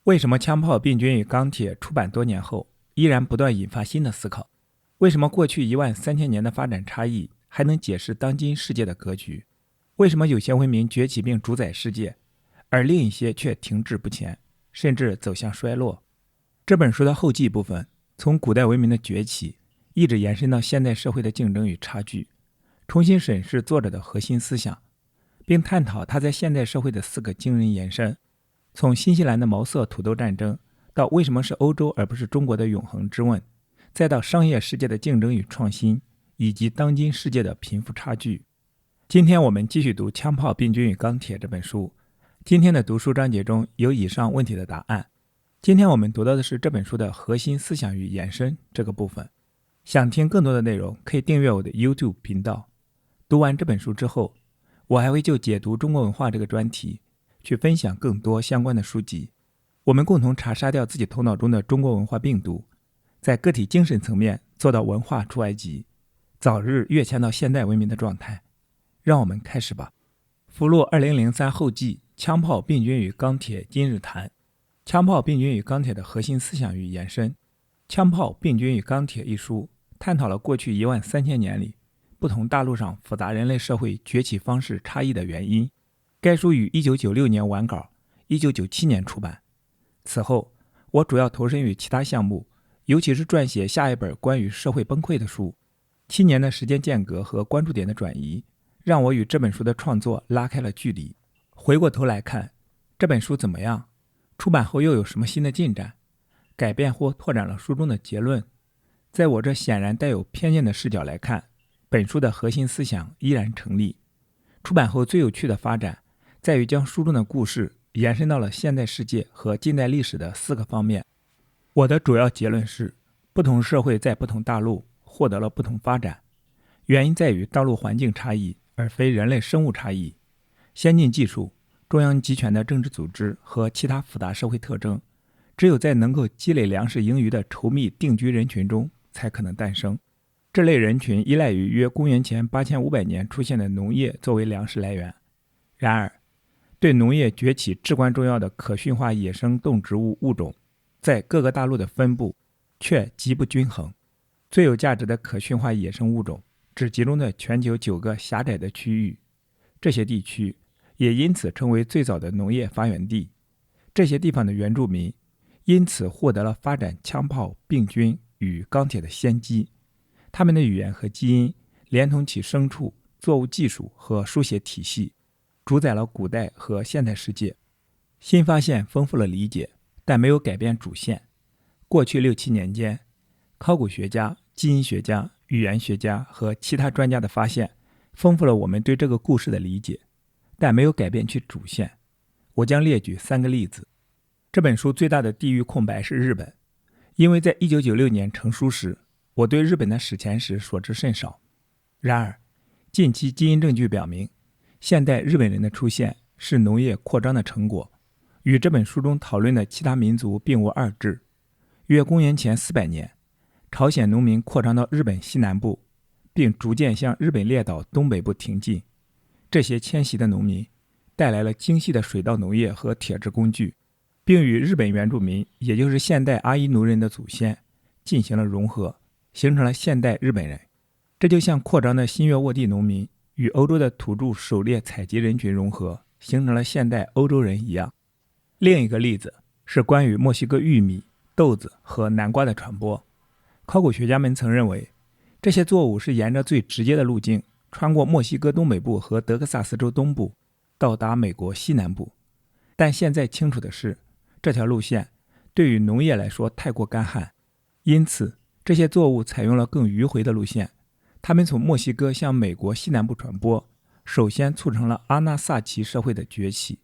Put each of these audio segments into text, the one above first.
为什么《枪炮、病菌与钢铁》出版多年后，依然不断引发新的思考？为什么过去13000年的发展差异还能解释当今世界的格局？为什么有些文明崛起并主宰世界，而另一些却停滞不前，甚至走向衰落？这本书的后记部分，从古代文明的崛起，一直延伸到现代社会的竞争与差距，重新审视作者的核心思想，并探讨他在现代社会的4个惊人延伸。从新西兰的毛色土豆战争，到为什么是欧洲而不是中国的永恒之问，再到商业世界的竞争与创新，以及当今世界的贫富差距。今天我们继续读《枪炮、病菌与钢铁》这本书。今天的读书章节中有以上问题的答案。今天我们读到的是这本书的核心思想与延伸这个部分。想听更多的内容，可以订阅我的 YouTube 频道。读完这本书之后，我还会就解读中国文化这个专题去分享更多相关的书籍，我们共同查杀掉自己头脑中的中国文化病毒，在个体精神层面做到文化出埃及，早日跃迁到现代文明的状态。让我们开始吧。附录2003后记：枪炮、病菌与钢铁今日谈。枪炮、病菌与钢铁的核心思想与延伸。枪炮、病菌与钢铁一书探讨了过去13000年里不同大陆上复杂人类社会崛起方式差异的原因。该书于1996年完稿，1997年出版。此后，我主要投身于其他项目，尤其是撰写下一本关于社会崩溃的书。7年的时间间隔和关注点的转移，让我与这本书的创作拉开了距离。回过头来看，这本书怎么样？出版后又有什么新的进展？改变或拓展了书中的结论？在我这显然带有偏见的视角来看，本书的核心思想依然成立。出版后最有趣的发展在于将书中的故事延伸到了现代世界和近代历史的4个方面。我的主要结论是，不同社会在不同大陆获得了不同发展，原因在于道路环境差异，而非人类生物差异。先进技术、中央集权的政治组织和其他复杂社会特征，只有在能够积累粮食盈余的稠密定居人群中才可能诞生。这类人群依赖于约公元前8500年出现的农业作为粮食来源。然而，对农业崛起至关重要的可驯化野生动植物物种，在各个大陆的分布却极不均衡。最有价值的可驯化野生物种只集中在全球9个狭窄的区域，这些地区也因此成为最早的农业发源地。这些地方的原住民因此获得了发展枪炮、病菌与钢铁的先机。他们的语言和基因连同其牲畜、作物技术和书写体系，主宰了古代和现代世界。新发现丰富了理解，但没有改变主线。过去6-7年间，考古学家、基因学家、语言学家和其他专家的发现丰富了我们对这个故事的理解，但没有改变其主线。我将列举3个例子。这本书最大的地域空白是日本，因为在1996年成书时，我对日本的史前史所知甚少。然而，近期基因证据表明，现代日本人的出现是农业扩张的成果，与这本书中讨论的其他民族并无二致。约公元前400年，朝鲜农民扩张到日本西南部，并逐渐向日本列岛东北部挺进。这些迁徙的农民带来了精细的水稻农业和铁制工具，并与日本原住民，也就是现代阿伊奴人的祖先进行了融合，形成了现代日本人。这就像扩张的新月沃地农民与欧洲的土著狩猎采集人群融合，形成了现代欧洲人一样。另一个例子是关于墨西哥玉米、豆子和南瓜的传播。考古学家们曾认为，这些作物是沿着最直接的路径，穿过墨西哥东北部和德克萨斯州东部，到达美国西南部。但现在清楚的是，这条路线对于农业来说太过干旱，因此这些作物采用了更迂回的路线。他们从墨西哥向美国西南部传播，首先促成了阿纳萨奇社会的崛起，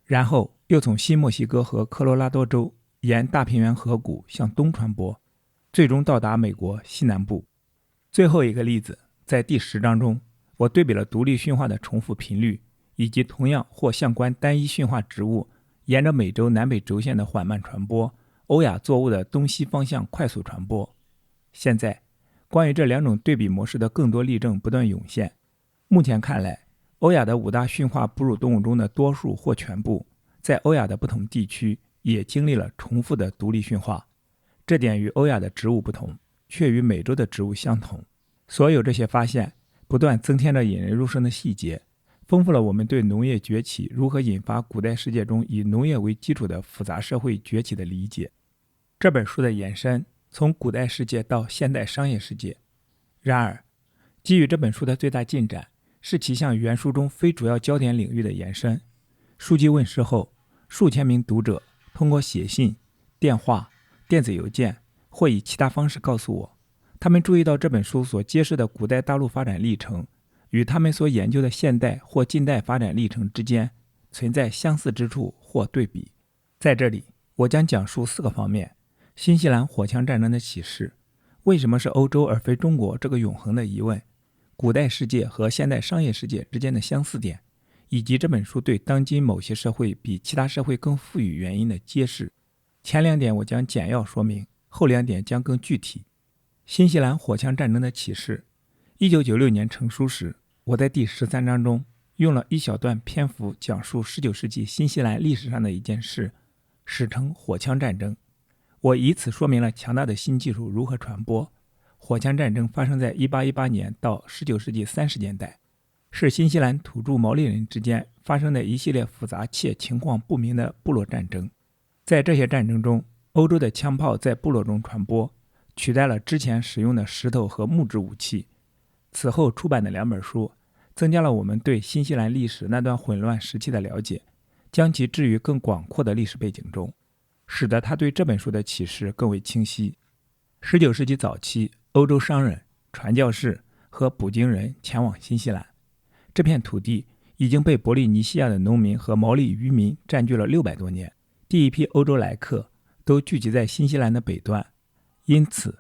然后又从新墨西哥和科罗拉多州沿大平原河谷向东传播，最终到达美国西南部。最后一个例子，在第10章中，我对比了独立驯化的重复频率，以及同样或相关单一驯化植物沿着美洲南北轴线的缓慢传播，欧亚作物的东西方向快速传播。现在，关于这2种对比模式的更多例证不断涌现。目前看来，欧亚的5大驯化哺乳动物中的多数或全部，在欧亚的不同地区也经历了重复的独立驯化，这点与欧亚的植物不同，却与美洲的植物相同。所有这些发现不断增添着引人入胜的细节，丰富了我们对农业崛起如何引发古代世界中以农业为基础的复杂社会崛起的理解。这本书的延伸从古代世界到现代商业世界。然而，基于这本书的最大进展是其向原书中非主要焦点领域的延伸。书籍问世后，数千名读者通过写信、电话、电子邮件或以其他方式告诉我，他们注意到这本书所揭示的古代大陆发展历程与他们所研究的现代或近代发展历程之间存在相似之处或对比。在这里，我将讲述4个方面：新西兰火枪战争的启示，为什么是欧洲而非中国这个永恒的疑问，古代世界和现代商业世界之间的相似点，以及这本书对当今某些社会比其他社会更富裕原因的揭示。前2点我将简要说明，后2点将更具体。新西兰火枪战争的启示。1996年成书时，我在第13章中用了一小段篇幅讲述19世纪新西兰历史上的一件事，史称火枪战争。我以此说明了强大的新技术如何传播。火枪战争发生在1818年到19世纪30年代，是新西兰土著毛利人之间发生的一系列复杂且情况不明的部落战争。在这些战争中，欧洲的枪炮在部落中传播，取代了之前使用的石头和木质武器。此后出版的2本书增加了我们对新西兰历史那段混乱时期的了解，将其置于更广阔的历史背景中，使得他对这本书的启示更为清晰。19世纪早期，欧洲商人、传教士和捕鲸人前往新西兰，这片土地已经被伯利尼西亚的农民和毛利渔民占据了600多年。第一批欧洲来客都聚集在新西兰的北端，因此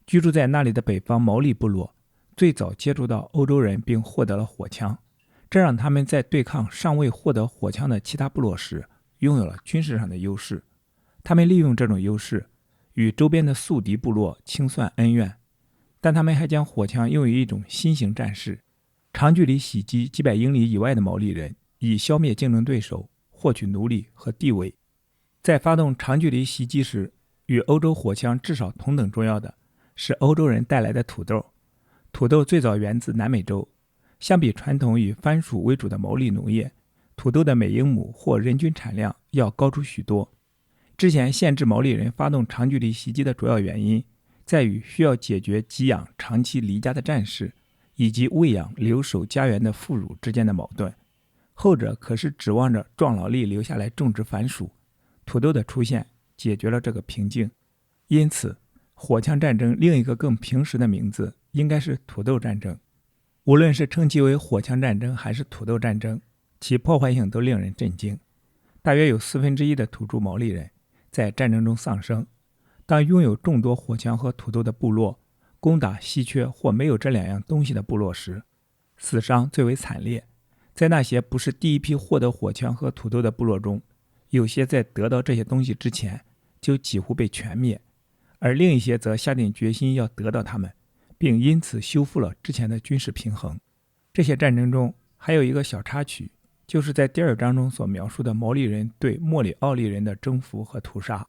居住在那里的北方毛利部落最早接触到欧洲人并获得了火枪，这让他们在对抗尚未获得火枪的其他部落时拥有了军事上的优势。他们利用这种优势与周边的宿敌部落清算恩怨，但他们还将火枪用于一种新型战事，长距离袭击几百英里以外的毛利人，以消灭竞争对手，获取奴隶和地位。在发动长距离袭击时，与欧洲火枪至少同等重要的是欧洲人带来的土豆。土豆最早源自南美洲，相比传统以番薯为主的毛利农业，土豆的每英亩或人均产量要高出许多。之前限制毛利人发动长距离袭击的主要原因在于需要解决给养长期离家的战士以及喂养留守家园的妇孺之间的矛盾，后者可是指望着壮劳力留下来种植番薯。土豆的出现解决了这个瓶颈，因此火枪战争另一个更平实的名字应该是土豆战争。无论是称其为火枪战争还是土豆战争，其破坏性都令人震惊。大约有1/4的土著毛利人在战争中丧生。当拥有众多火枪和土豆的部落攻打稀缺或没有这2样东西的部落时，死伤最为惨烈。在那些不是第一批获得火枪和土豆的部落中，有些在得到这些东西之前就几乎被全灭，而另一些则下定决心要得到它们，并因此修复了之前的军事平衡。这些战争中还有一个小插曲，就是在第2章中所描述的毛利人对莫里奥利人的征服和屠杀。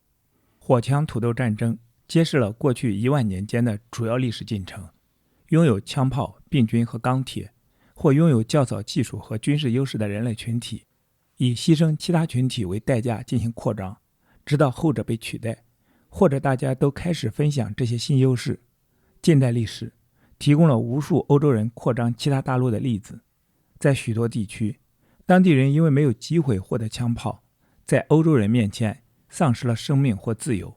火枪土豆战争揭示了过去1万年间的主要历史进程。拥有枪炮、病菌和钢铁，或拥有较早技术和军事优势的人类群体，以牺牲其他群体为代价进行扩张，直到后者被取代，或者大家都开始分享这些新优势。近代历史提供了无数欧洲人扩张其他大陆的例子。在许多地区，当地人因为没有机会获得枪炮，在欧洲人面前丧失了生命或自由。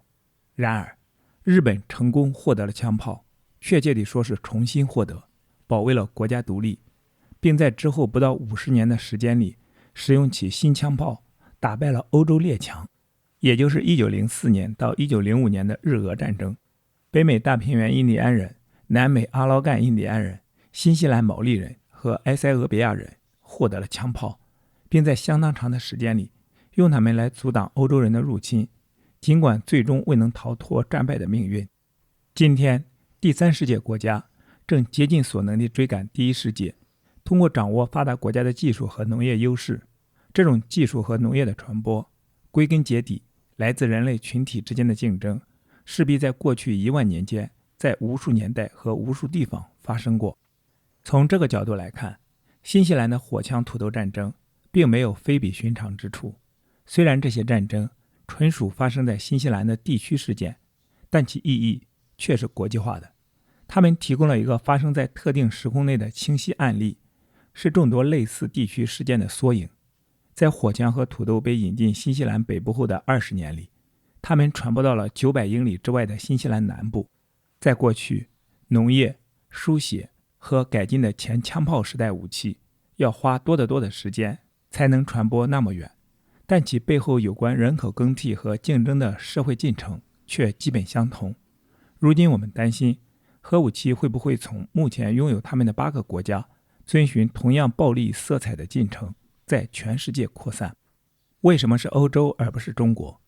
然而，日本成功获得了枪炮，确切地说是重新获得，保卫了国家独立，并在之后不到50年的时间里使用起新枪炮，打败了欧洲列强，也就是1904年到1905年的日俄战争。北美大平原印第安人、南美阿劳干印第安人、新西兰毛利人和埃塞俄比亚人获得了枪炮，并在相当长的时间里用它们来阻挡欧洲人的入侵，尽管最终未能逃脱战败的命运。今天，第3世界国家正竭尽所能地追赶第一世界，通过掌握发达国家的技术和农业优势。这种技术和农业的传播，归根结底来自人类群体之间的竞争，势必在过去1万年间，在无数年代和无数地方发生过。从这个角度来看，新西兰的火枪土豆战争并没有非比寻常之处。虽然这些战争纯属发生在新西兰的地区事件，但其意义却是国际化的。他们提供了一个发生在特定时空内的清晰案例，是众多类似地区事件的缩影。在火枪和土豆被引进新西兰北部后的20年里，它们传播到了900英里之外的新西兰南部。在过去，农业、书写和改进的前枪炮时代武器要花多得多的时间才能传播那么远，但其背后有关人口更替和竞争的社会进程却基本相同。如今我们担心核武器会不会从目前拥有它们的8个国家遵循同样暴力色彩的进程在全世界扩散。为什么是欧洲而不是中国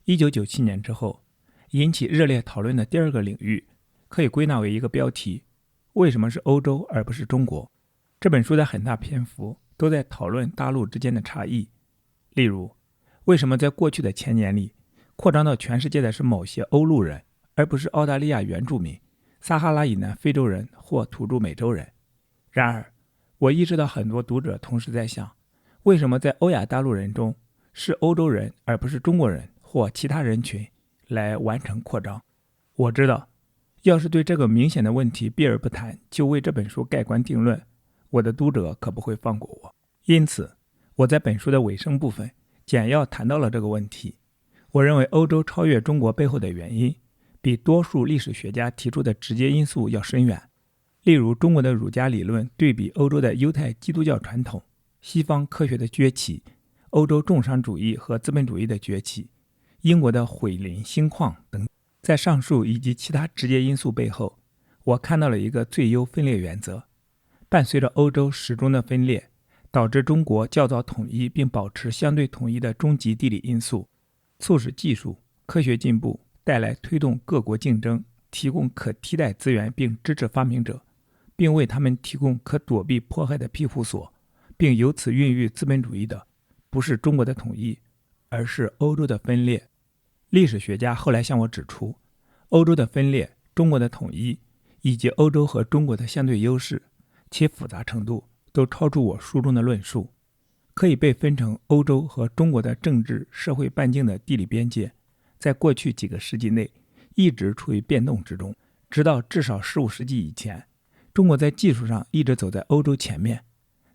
？1997年之后引起热烈讨论的第二个领域可以归纳为一个标题：为什么是欧洲而不是中国？这本书的很大篇幅都在讨论大陆之间的差异。例如，为什么在过去的1000年里，扩张到全世界的是某些欧陆人，而不是澳大利亚原住民、撒哈拉以南非洲人或土著美洲人？然而，我意识到很多读者同时在想，为什么在欧亚大陆人中是欧洲人而不是中国人或其他人群来完成扩张？我知道，要是对这个明显的问题避而不谈，就为这本书盖棺定论，我的读者可不会放过我。因此，我在本书的尾声部分简要谈到了这个问题。我认为欧洲超越中国背后的原因，比多数历史学家提出的直接因素要深远。例如，中国的儒家理论对比欧洲的犹太基督教传统、西方科学的崛起、欧洲重商主义和资本主义的崛起、英国的毁林兴矿等。在上述以及其他直接因素背后，我看到了一个最优分裂原则。伴随着欧洲始终的分裂，导致中国较早统一并保持相对统一的终极地理因素，促使技术、科学进步，带来推动各国竞争，提供可替代资源并支持发明者，并为他们提供可躲避迫害的庇护所，并由此孕育资本主义的，不是中国的统一，而是欧洲的分裂。历史学家后来向我指出，欧洲的分裂、中国的统一，以及欧洲和中国的相对优势，其复杂程度都超出我书中的论述。可以被分成欧洲和中国的政治社会半径的地理边界，在过去几个世纪内一直处于变动之中，直到至少15世纪以前，中国在技术上一直走在欧洲前面，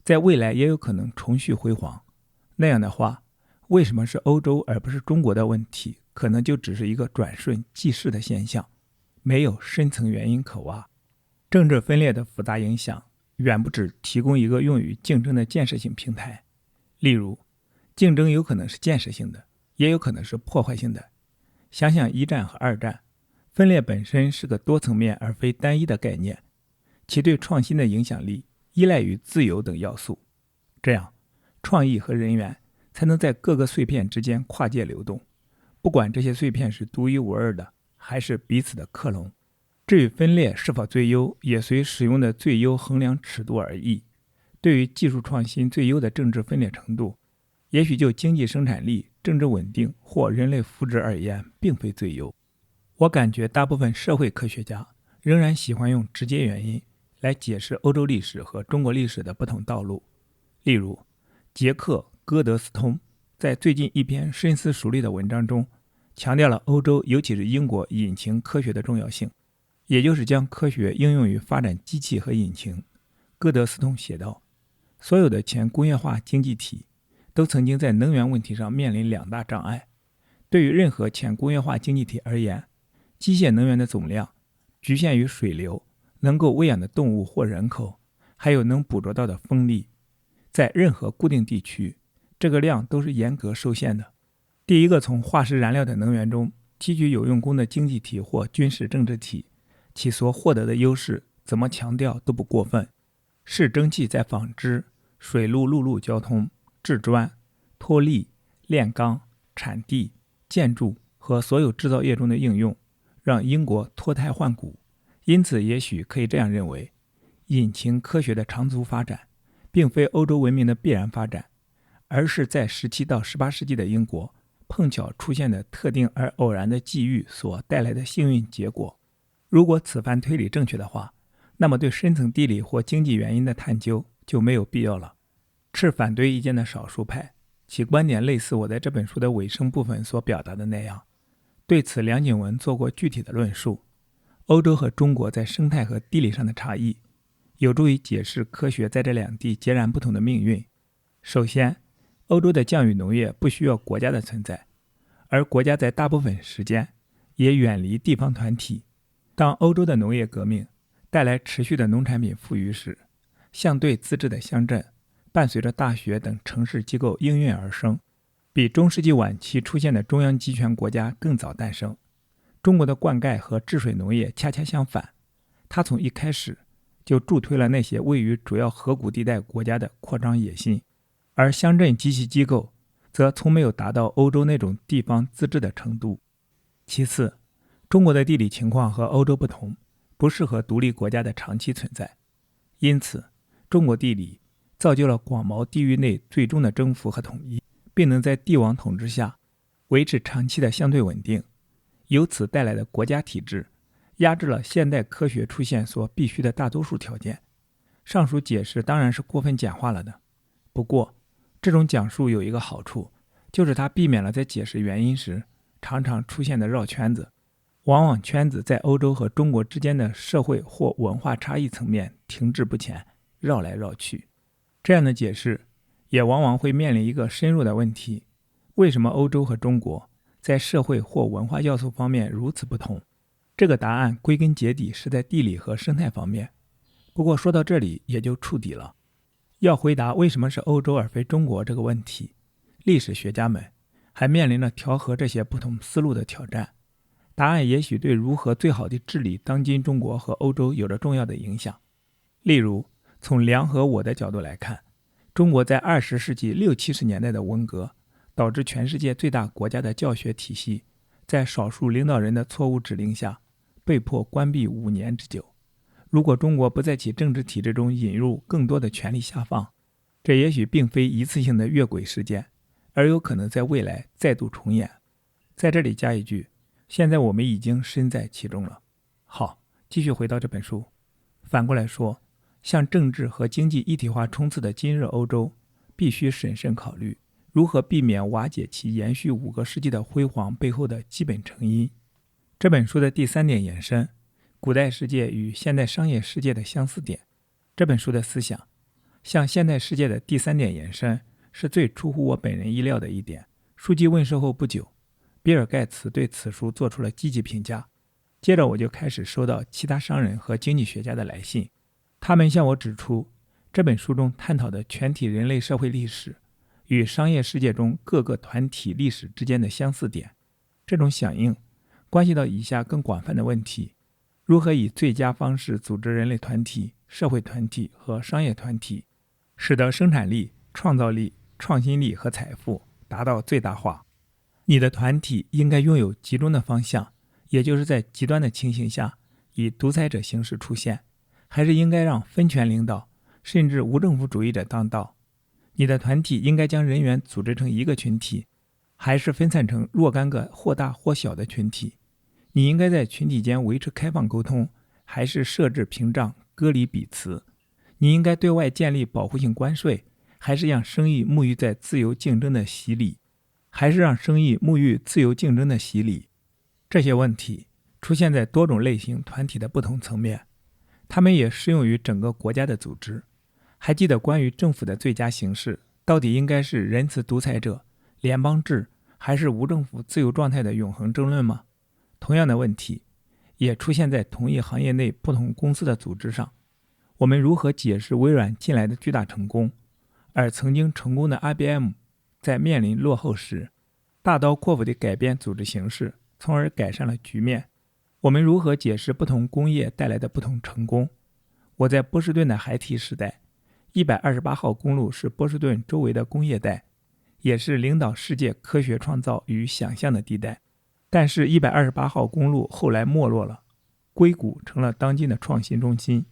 在未来也有可能重续辉煌。那样的话，为什么是欧洲而不是中国的问题，可能就只是一个转瞬即逝的现象，没有深层原因可挖。政治分裂的复杂影响远不止提供一个用于竞争的建设性平台。例如，竞争有可能是建设性的，也有可能是破坏性的。想想1战和2战，分裂本身是个多层面而非单一的概念，其对创新的影响力依赖于自由等要素。这样，创意和人员才能在各个碎片之间跨界流动，不管这些碎片是独一无二的，还是彼此的克隆。至于分裂是否最优，也随使用的最优衡量尺度而异。对于技术创新最优的政治分裂程度，也许就经济生产力、政治稳定或人类福祉而言，并非最优。我感觉大部分社会科学家仍然喜欢用直接原因来解释欧洲历史和中国历史的不同道路。例如，杰克·戈德斯通在最近一篇深思熟虑的文章中强调了欧洲，尤其是英国引擎科学的重要性，也就是将科学应用于发展机器和引擎。戈德斯通写道，所有的前工业化经济体都曾经在能源问题上面临2大障碍。对于任何前工业化经济体而言，机械能源的总量局限于水流、能够喂养的动物或人口，还有能捕捉到的风力。在任何固定地区，这个量都是严格受限的。第一个从化石燃料的能源中提取有用功的经济体或军事政治体，其所获得的优势怎么强调都不过分。视蒸汽在纺织、水陆陆路交通、制砖、脱粒、炼钢、产地、建筑和所有制造业中的应用，让英国脱胎换骨。因此也许可以这样认为，引擎科学的长足发展并非欧洲文明的必然发展，而是在17到18世纪的英国碰巧出现的特定而偶然的际遇所带来的幸运结果。如果此番推理正确的话，那么对深层地理或经济原因的探究就没有必要了。持反对意见的少数派，其观点类似我在这本书的尾声部分所表达的那样。对此，梁景文做过具体的论述。欧洲和中国在生态和地理上的差异，有助于解释科学在这两地截然不同的命运。首先，欧洲的降雨农业不需要国家的存在，而国家在大部分时间也远离地方团体。当欧洲的农业革命带来持续的农产品富裕时，相对自治的乡镇伴随着大学等城市机构应运而生，比中世纪晚期出现的中央集权国家更早诞生。中国的灌溉和治水农业恰恰相反，它从一开始就助推了那些位于主要河谷地带国家的扩张野心，而乡镇及其机构则从没有达到欧洲那种地方自治的程度。其次，中国的地理情况和欧洲不同，不适合独立国家的长期存在，因此中国地理造就了广袤地域内最终的征服和统一，并能在帝王统治下维持长期的相对稳定。由此带来的国家体制压制了现代科学出现所必须的大多数条件。上述解释当然是过分简化了的，不过这种讲述有一个好处，就是它避免了在解释原因时常常出现的绕圈子。往往圈子在欧洲和中国之间的社会或文化差异层面停滞不前，绕来绕去。这样的解释也往往会面临一个深入的问题：为什么欧洲和中国在社会或文化要素方面如此不同？这个答案归根结底是在地理和生态方面。不过说到这里也就触底了。要回答为什么是欧洲而非中国这个问题，历史学家们还面临着调和这些不同思路的挑战。答案也许对如何最好地治理当今中国和欧洲有着重要的影响。例如，从梁和我的角度来看，中国在20世纪60、70年代的文革导致全世界最大国家的教学体系在少数领导人的错误指令下被迫关闭5年之久。如果中国不在其政治体制中引入更多的权力下放，这也许并非一次性的越轨事件，而有可能在未来再度重演。在这里加一句，现在我们已经身在其中了。好，继续回到这本书。反过来说，向政治和经济一体化冲刺的今日欧洲，必须审慎考虑如何避免瓦解其延续5个世纪的辉煌背后的基本成因。这本书的第3点延伸，古代世界与现代商业世界的相似点。这本书的思想向现代世界的第3点延伸，是最出乎我本人意料的一点。书籍问世后不久，比尔盖茨对此书做出了积极评价。接着我就开始收到其他商人和经济学家的来信，他们向我指出这本书中探讨的全体人类社会历史与商业世界中各个团体历史之间的相似点。这种响应关系到以下更广泛的问题：如何以最佳方式组织人类团体、社会团体和商业团体，使得生产力、创造力、创新力和财富达到最大化。你的团体应该拥有集中的方向，也就是在极端的情形下以独裁者形式出现，还是应该让分权领导甚至无政府主义者当道？你的团体应该将人员组织成一个群体，还是分散成若干个或大或小的群体？你应该在群体间维持开放沟通，还是设置屏障隔离彼此？你应该对外建立保护性关税，还是让生意沐浴在自由竞争的洗礼？这些问题出现在多种类型团体的不同层面，它们也适用于整个国家的组织。还记得关于政府的最佳形式到底应该是仁慈独裁者、联邦制，还是无政府自由状态的永恒争论吗？同样的问题也出现在同一行业内不同公司的组织上。我们如何解释微软近来的巨大成功，而曾经成功的 IBM 在面临落后时大刀阔斧地改变组织形式，从而改善了局面？我们如何解释不同工业带来的不同成功？我在波士顿的孩提时代，128号公路是波士顿周围的工业带，也是领导世界科学创造与想象的地带。但是128号公路后来没落了，硅谷成了当今的创新中心。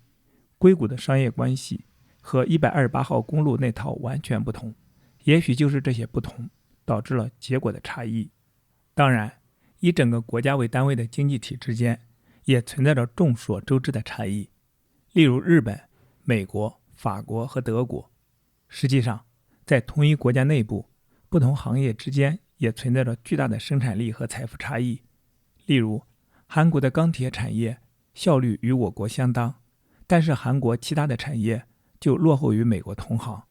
硅谷的商业关系和128号公路那套完全不同，也许就是这些不同导致了结果的差异。当然，以整个国家为单位的经济体之间也存在着众所周知的差异，例如日本、美国、法国和德国。实际上，在同一国家内部，不同行业之间也存在着巨大的生产力和财富差异。例如，韩国的钢铁产业效率与我国相当，但是韩国其他的产业就落后于美国同行。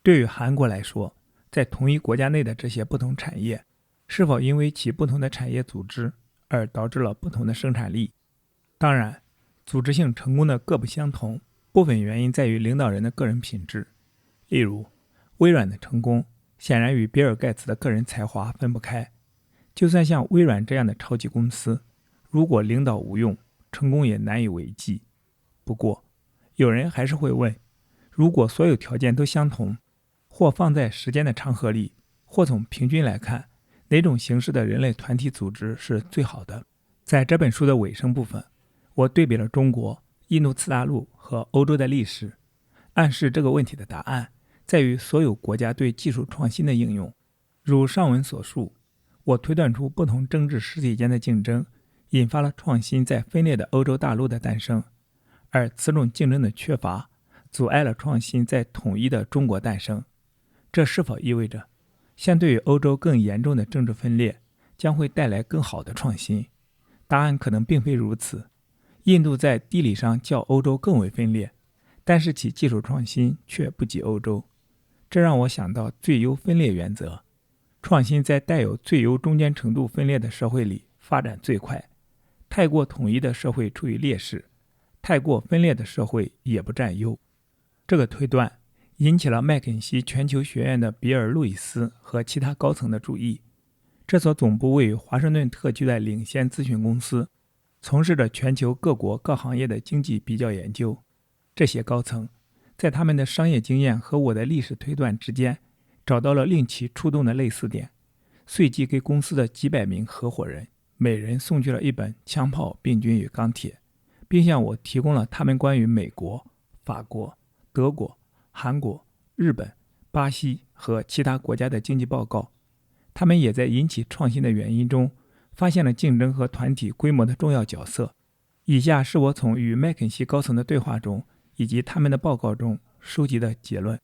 对于韩国来说，在同一国家内的这些不同产业，是否因为其不同的产业组织而导致了不同的生产力？当然，组织性成功的各不相同，部分原因在于领导人的个人品质。例如，微软的成功显然与比尔·盖茨的个人才华分不开。就算像微软这样的超级公司，如果领导无用，成功也难以为继。不过，有人还是会问，如果所有条件都相同，或放在时间的长河里，或从平均来看，哪种形式的人类团体组织是最好的？在这本书的尾声部分，我对比了中国、印度次大陆和欧洲的历史，暗示这个问题的答案在于所有国家对技术创新的应用。如上文所述，我推断出不同政治实体间的竞争引发了创新在分裂的欧洲大陆的诞生，而此种竞争的缺乏阻碍了创新在统一的中国诞生。这是否意味着相对于欧洲更严重的政治分裂将会带来更好的创新？答案可能并非如此。印度在地理上较欧洲更为分裂，但是其技术创新却不及欧洲。这让我想到最优分裂原则，创新在带有最优中间程度分裂的社会里发展最快。太过统一的社会处于劣势，太过分裂的社会也不占优。这个推断引起了麦肯锡全球学院的比尔·路易斯和其他高层的注意。这所总部位于华盛顿特区的领先咨询公司，从事着全球各国各行业的经济比较研究。这些高层在他们的商业经验和我的历史推断之间找到了令其触动的类似点，随即给公司的几百名合伙人每人送去了一本《枪炮、病菌与钢铁》，并向我提供了他们关于美国、法国、德国、韩国、日本、巴西和其他国家的经济报告。他们也在引起创新的原因中发现了竞争和团体规模的重要角色。以下是我从与麦肯锡高层的对话中以及他们的报告中收集的结论。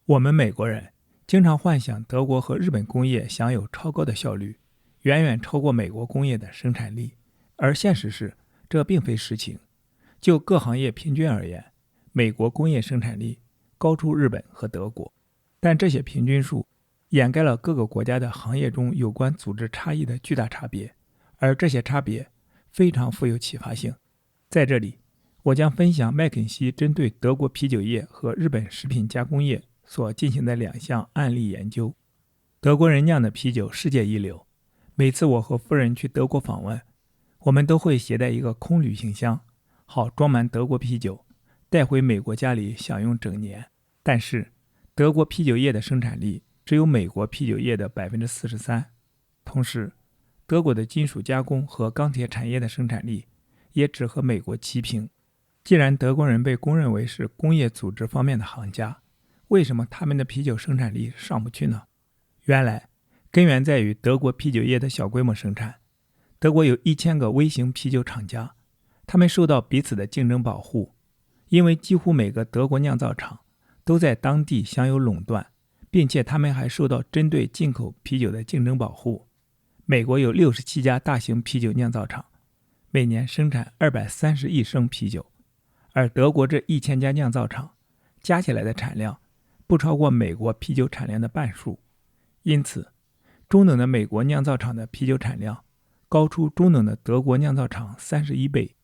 我们美国人经常幻想德国和日本工业享有超高的效率，远远超过美国工业的生产力，而现实是这并非实情。就各行业平均而言，美国工业生产力高出日本和德国，但这些平均数掩盖了各个国家的行业中有关组织差异的巨大差别，而这些差别非常富有启发性。在这里，我将分享麦肯锡针对德国啤酒业和日本食品加工业所进行的2项案例研究。德国人酿的啤酒世界一流，每次我和夫人去德国访问，我们都会携带一个空旅行箱，好装满德国啤酒，带回美国家里享用整年。但是，德国啤酒业的生产力只有美国啤酒业的 43%。 同时，德国的金属加工和钢铁产业的生产力也只和美国齐平。既然德国人被公认为是工业组织方面的行家，为什么他们的啤酒生产力上不去呢？原来，根源在于德国啤酒业的小规模生产。德国有1000个微型啤酒厂家，他们受到彼此的竞争保护，因为几乎每个德国酿造厂都在当地享有垄断，并且他们还受到针对进口啤酒的竞争保护。美国有67家大型啤酒酿造厂，每年生产230亿升啤酒，而德国这1000家酿造厂加起来的产量不超过美国啤酒产量的半数。因此，中等的美国酿造厂的啤酒产量高出中等的德国酿造厂31倍。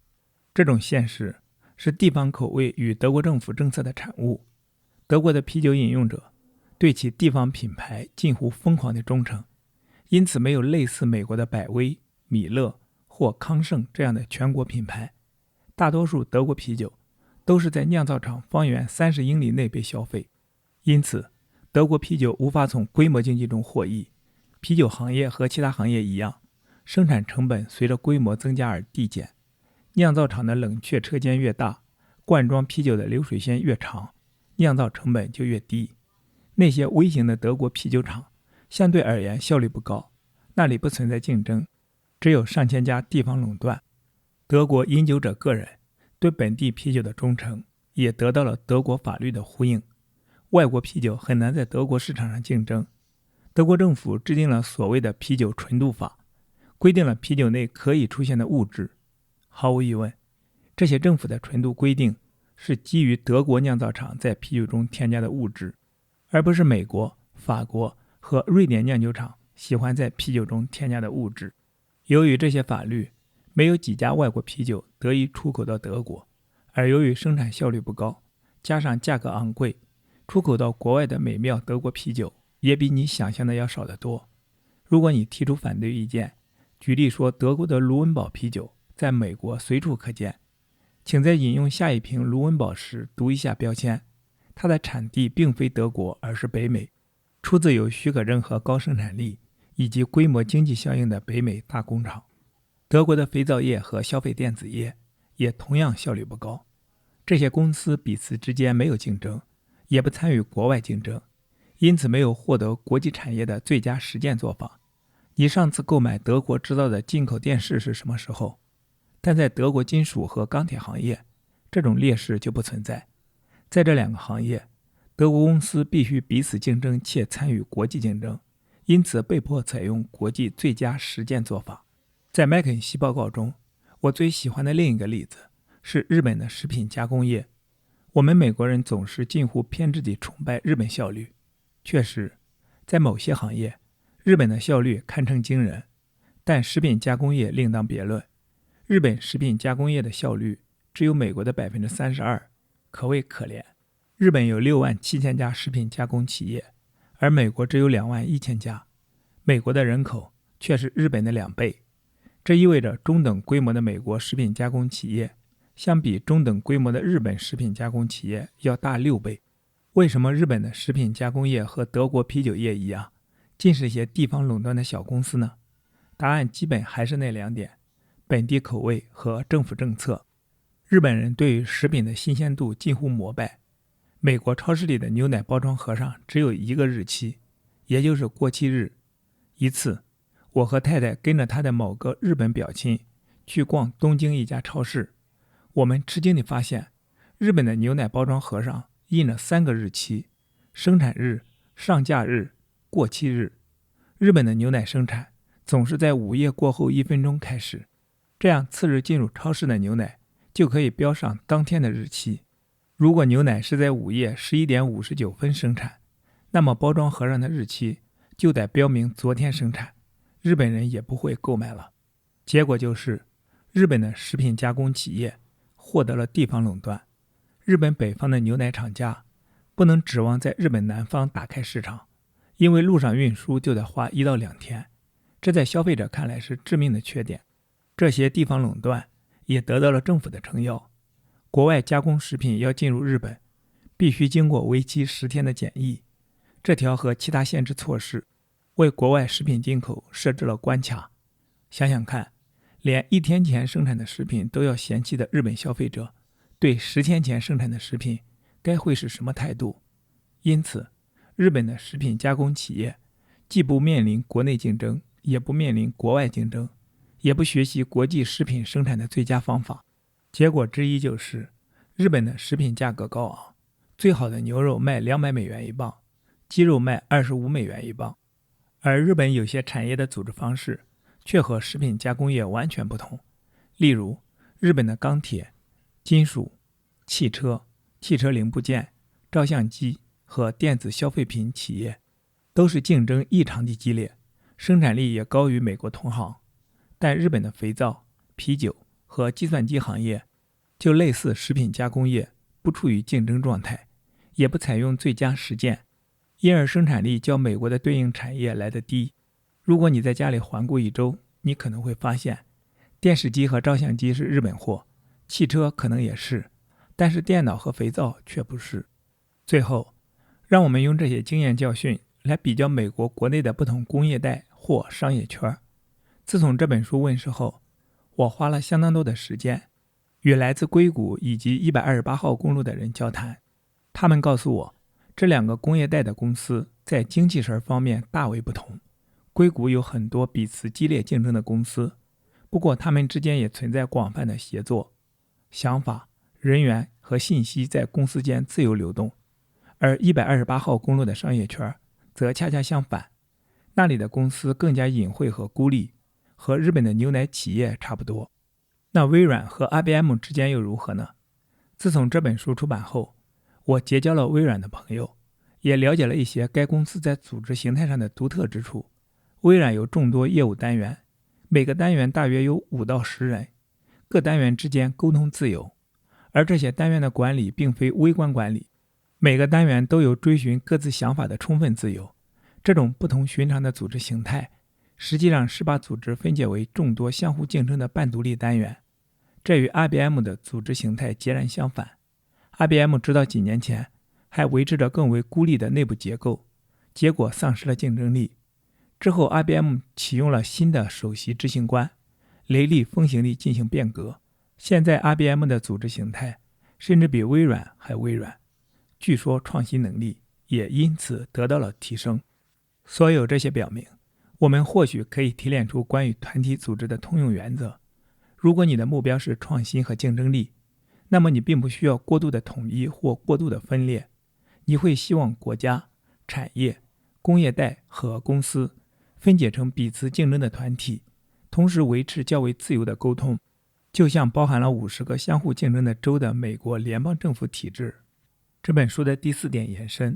这种现实是地方口味与德国政府政策的产物。德国的啤酒饮用者对其地方品牌近乎疯狂的忠诚，因此没有类似美国的百威、米勒或康盛这样的全国品牌。大多数德国啤酒都是在酿造厂方圆30英里内被消费，因此德国啤酒无法从规模经济中获益。啤酒行业和其他行业一样，生产成本随着规模增加而递减。酿造厂的冷却车间越大，灌装啤酒的流水线越长，酿造成本就越低。那些微型的德国啤酒厂相对而言效率不高，那里不存在竞争，只有上千家地方垄断。德国饮酒者个人对本地啤酒的忠诚也得到了德国法律的呼应，外国啤酒很难在德国市场上竞争。德国政府制定了所谓的啤酒纯度法，规定了啤酒内可以出现的物质。毫无疑问，这些政府的纯度规定是基于德国酿造厂在啤酒中添加的物质，而不是美国、法国和瑞典酿酒厂喜欢在啤酒中添加的物质。由于这些法律，没有几家外国啤酒得以出口到德国，而由于生产效率不高，加上价格昂贵，出口到国外的美妙德国啤酒也比你想象的要少得多。如果你提出反对意见，举例说德国的卢恩堡啤酒在美国随处可见，请在饮用下一瓶卢恩堡时读一下标签，它的产地并非德国，而是北美，出自有许可证和高生产力以及规模经济效应的北美大工厂。德国的肥皂业和消费电子业也同样效率不高，这些公司彼此之间没有竞争，也不参与国外竞争，因此没有获得国际产业的最佳实践做法。你上次购买德国制造的进口电视是什么时候？但在德国金属和钢铁行业，这种劣势就不存在。在这两个行业，德国公司必须彼此竞争且参与国际竞争，因此被迫采用国际最佳实践做法。在麦肯锡报告中，我最喜欢的另一个例子是日本的食品加工业。我们美国人总是近乎偏执地崇拜日本效率，确实，在某些行业，日本的效率堪称惊人，但食品加工业另当别论。日本食品加工业的效率只有美国的 32%， 可谓可怜。日本有67000家食品加工企业，而美国只有21000家。美国的人口却是日本的2倍，这意味着中等规模的美国食品加工企业相比中等规模的日本食品加工企业要大6倍。为什么日本的食品加工业和德国啤酒业一样，尽是一些地方垄断的小公司呢？答案基本还是那2点：本地口味和政府政策。日本人对于食品的新鲜度近乎膜拜。美国超市里的牛奶包装盒上只有一个日期，也就是过期日。一次，我和太太跟着他的某个日本表亲去逛东京一家超市，我们吃惊地发现，日本的牛奶包装盒上印了3个日期：生产日、上架日、过期日。日本的牛奶生产总是在午夜过后1分钟开始，这样次日进入超市的牛奶就可以标上当天的日期。如果牛奶是在午夜11点59分生产，那么包装盒上的日期就得标明昨天生产，日本人也不会购买了。结果就是，日本的食品加工企业获得了地方垄断。日本北方的牛奶厂家不能指望在日本南方打开市场，因为路上运输就得花1到2天，这在消费者看来是致命的缺点。这些地方垄断也得到了政府的撑腰。国外加工食品要进入日本，必须经过为期10天的检疫。这条和其他限制措施为国外食品进口设置了关卡。想想看，连1天前生产的食品都要嫌弃的日本消费者，对10天前生产的食品该会是什么态度？因此，日本的食品加工企业既不面临国内竞争，也不面临国外竞争，也不学习国际食品生产的最佳方法。结果之一就是，日本的食品价格高昂，最好的牛肉卖200美元一磅，鸡肉卖25美元一磅。而日本有些产业的组织方式却和食品加工业完全不同。例如，日本的钢铁、金属、汽车、汽车零部件、照相机和电子消费品企业都是竞争异常的激烈，生产力也高于美国同行。但日本的肥皂、啤酒和计算机行业就类似食品加工业，不处于竞争状态，也不采用最佳实践，因而生产力较美国的对应产业来得低。如果你在家里环顾一周，你可能会发现，电视机和照相机是日本货，汽车可能也是，但是电脑和肥皂却不是。最后，让我们用这些经验教训来比较美国国内的不同工业带或商业圈。自从这本书问世后，我花了相当多的时间与来自硅谷以及128号公路的人交谈。他们告诉我，这两个工业带的公司在精气神方面大为不同。硅谷有很多彼此激烈竞争的公司，不过他们之间也存在广泛的协作，想法、人员和信息在公司间自由流动。而128号公路的商业圈则恰恰相反，那里的公司更加隐晦和孤立，和日本的牛奶企业差不多。那微软和 IBM 之间又如何呢？自从这本书出版后，我结交了微软的朋友，也了解了一些该公司在组织形态上的独特之处。微软有众多业务单元，每个单元大约有5到10人，各单元之间沟通自由，而这些单元的管理并非微观管理，每个单元都有追寻各自想法的充分自由。这种不同寻常的组织形态，实际上是把组织分解为众多相互竞争的半独立单元，这与 IBM 的组织形态截然相反。IBM 直到几年前还维持着更为孤立的内部结构，结果丧失了竞争力。之后 IBM 启用了新的首席执行官，雷厉风行地进行变革。现在 IBM 的组织形态甚至比微软还微软，据说创新能力也因此得到了提升。所有这些表明，我们或许可以提炼出关于团体组织的通用原则。如果你的目标是创新和竞争力，那么你并不需要过度的统一或过度的分裂，你会希望国家、产业、工业带和公司分解成彼此竞争的团体，同时维持较为自由的沟通，就像包含了50个相互竞争的州的美国联邦政府体制。这本书的第4点延伸，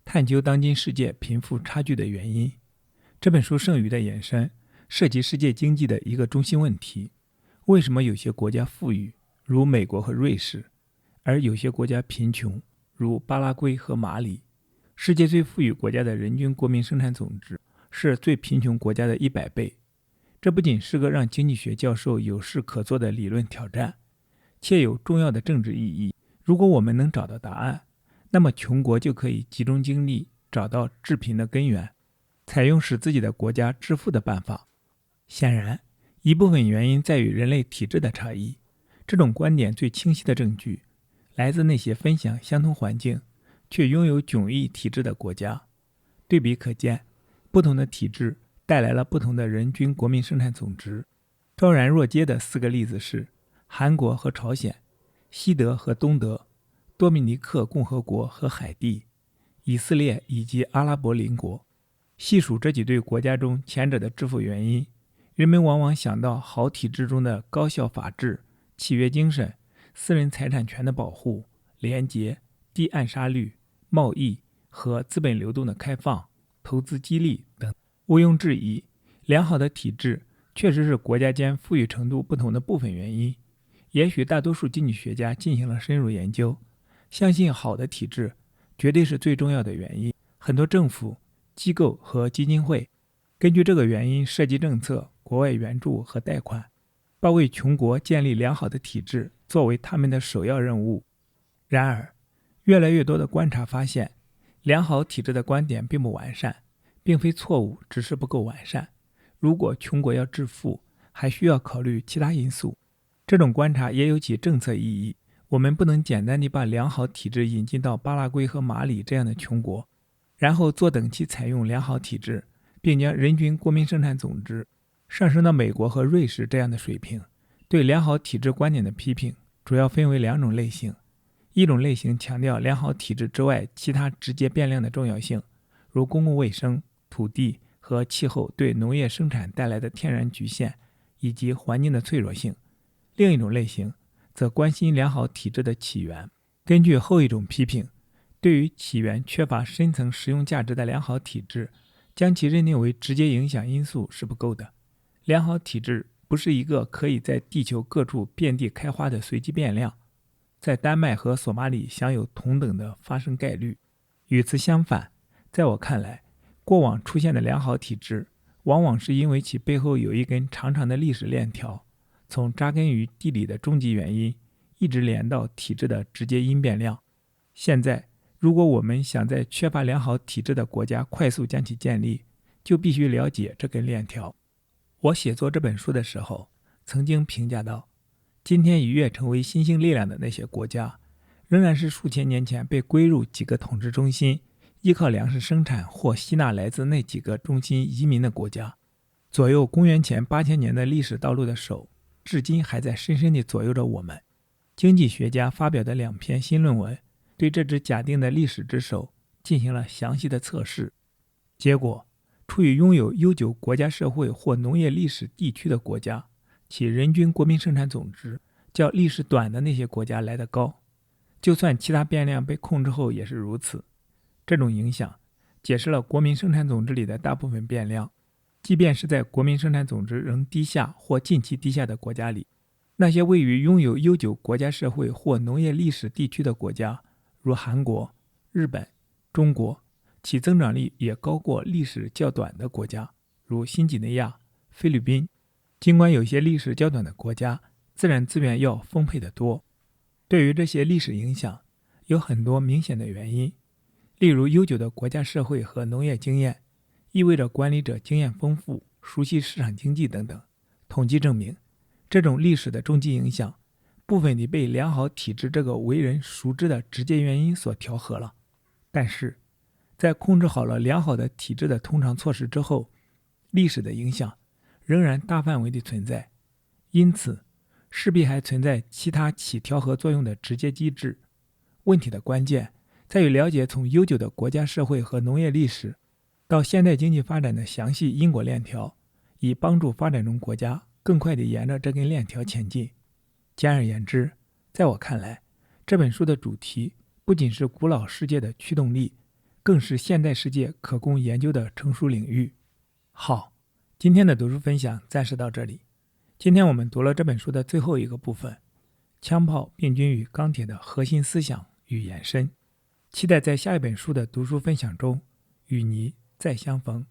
探究当今世界贫富差距的原因。这本书剩余的延伸涉及世界经济的一个中心问题：为什么有些国家富裕，如美国和瑞士，而有些国家贫穷，如巴拉圭和马里？世界最富裕国家的人均国民生产总值是最贫穷国家的100倍。这不仅是个让经济学教授有事可做的理论挑战，且有重要的政治意义。如果我们能找到答案，那么穷国就可以集中精力找到致贫的根源，采用使自己的国家致富的办法。显然，一部分原因在于人类体质的差异。这种观点最清晰的证据来自那些分享相同环境却拥有迥异体质的国家。对比可见，不同的体制带来了不同的人均国民生产总值。昭然若揭的4个例子是韩国和朝鲜、西德和东德、多米尼克共和国和海地、以色列以及阿拉伯邻国。细数这几对国家中前者的致富原因，人们往往想到好体制中的高效法治、契约精神、私人财产权的保护、廉洁、低暗杀率、贸易和资本流动的开放、投资激励等。毋庸置疑，良好的体制确实是国家间富裕程度不同的部分原因。也许大多数经济学家进行了深入研究，相信好的体制绝对是最重要的原因。很多政府、机构和基金会根据这个原因设计政策、国外援助和贷款，把为穷国建立良好的体制作为他们的首要任务。然而，越来越多的观察发现，良好体制的观点并不完善，并非错误，只是不够完善。如果穷国要致富，还需要考虑其他因素。这种观察也有其政策意义。我们不能简单地把良好体制引进到巴拉圭和马里这样的穷国，然后坐等其采用良好体制，并将人均国民生产总值上升到美国和瑞士这样的水平。对良好体制观点的批评主要分为2种类型。一种类型强调良好体制之外其他直接变量的重要性，如公共卫生、土地和气候对农业生产带来的天然局限以及环境的脆弱性。另一种类型则关心良好体制的起源。根据后一种批评，对于起源缺乏深层实用价值的良好体制，将其认定为直接影响因素是不够的。良好体制不是一个可以在地球各处遍地开花的随机变量，在丹麦和索马里享有同等的发生概率。与此相反，在我看来，过往出现的良好体制往往是因为其背后有一根长长的历史链条，从扎根于地理的终极原因一直连到体制的直接因变量。现在，如果我们想在缺乏良好体制的国家快速将其建立，就必须了解这根链条。我写作这本书的时候，曾经评价到，今天一跃成为新兴力量的那些国家，仍然是数千年前被归入几个统治中心，依靠粮食生产或吸纳来自那几个中心移民的国家。左右公元前8000年的历史道路的手，至今还在深深地左右着我们。经济学家发表的2篇新论文，对这只假定的历史之手进行了详细的测试。结果，处于拥有悠久国家社会或农业历史地区的国家，其人均国民生产总值较历史短的那些国家来得高。就算其他变量被控制后也是如此。这种影响解释了国民生产总值里的大部分变量。即便是在国民生产总值仍低下或近期低下的国家里，那些位于拥有悠久国家社会或农业历史地区的国家，如韩国、日本、中国，其增长率也高过历史较短的国家，如新几内亚、菲律宾。尽管有些历史较短的国家自然资源要丰沛得多，对于这些历史影响有很多明显的原因，例如悠久的国家社会和农业经验意味着管理者经验丰富，熟悉市场经济等等。统计证明，这种历史的终极影响部分地被良好体制这个为人熟知的直接原因所调和了。但是在控制好了良好的体制的通常措施之后，历史的影响仍然大范围地存在，因此势必还存在其他起调和作用的直接机制。问题的关键在于了解从悠久的国家社会和农业历史到现代经济发展的详细因果链条，以帮助发展中国家更快地沿着这根链条前进。简而言之，在我看来，这本书的主题不仅是古老世界的驱动力，更是现代世界可供研究的成熟领域。好，今天的读书分享暂时到这里。今天我们读了这本书的最后一个部分，枪炮、病菌与钢铁的核心思想与延伸。期待在下一本书的读书分享中与你再相逢。